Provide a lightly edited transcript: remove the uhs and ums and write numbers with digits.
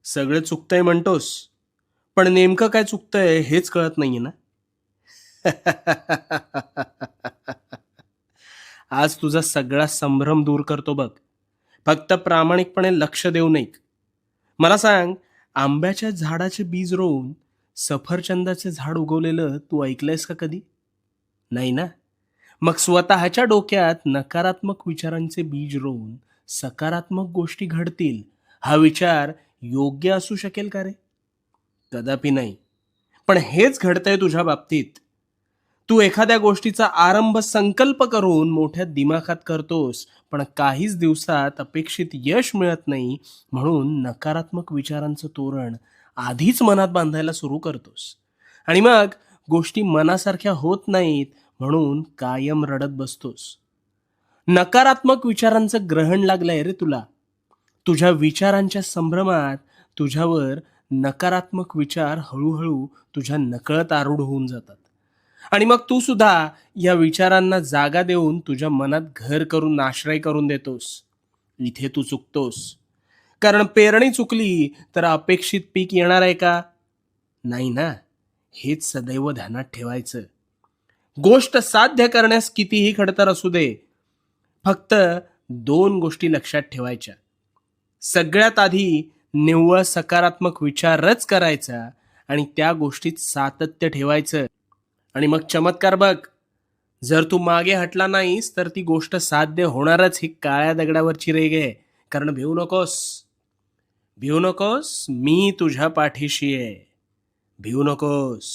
सगळं चुकतंय म्हणतोस, पण नेमकं काय चुकतंय हेच कळत नाहीये ना? आज तुझा सगळा संभ्रम दूर करतो बघ. फक्त प्रामाणिकपणे लक्ष देऊन ऐक. मला सांग, आंब्याच्या झाडाचे बीज रोवून सफरचंदाचे झाड उगवलेलं तू ऐकलंयस का कधी? नाही ना? मग स्वतःच्या डोक्यात नकारात्मक विचारांचे बीज रोवून सकारात्मक गोष्टी घडतील, हा विचार योग्य असू शकेल का रे? कदापि नाही. पण हेच घडतंय तुझ्या बाबतीत. तू एखाद्या गोष्टीचा आरंभ संकल्प करून मोठ्या दिमाखात करतोस, पण काहीच दिवसात अपेक्षित यश मिळत नाही, म्हणून नकारात्मक विचारांचं तोरण आधीच मनात बांधायला सुरू करतोस. आणि मग गोष्टी मनासारख्या होत नाहीत, म्हणून कायम रडत बसतोस. नकारात्मक विचारांचं ग्रहण लागलंय रे तुला. तुझ्या विचारांच्या संभ्रमात तुझ्यावर नकारात्मक विचार हळूहळू तुझ्या नकळत आरूढ होऊन जातात. आणि मग तू सुद्धा या विचारांना जागा देऊन तुझ्या मनात घर करून आश्रय करून देतोस. इथे तू चुकतोस. कारण पेरणी चुकली तर अपेक्षित पीक येणार आहे का? नाही ना. हेच सदैव ध्यानात ठेवायचं. गोष्ट साध्य करण्यास कितीही खडतर असू दे, फक्त 2 गोष्टी लक्षात ठेवायच्या. सगळ्यात आधी निव्वळ सकारात्मक विचारच करायचा आणि त्या गोष्टीत सातत्य ठेवायचं. आणि मग चमत्कार बघ. जर तू मागे हटला नाहीस तर ती गोष्ट साध्य होणारच, ही काळ्या दगडावरची रेघ आहे. कारण भिवू नकोस. भिवू नकोस, मी तुझ्या पाठीशी आहे. भिवू नकोस.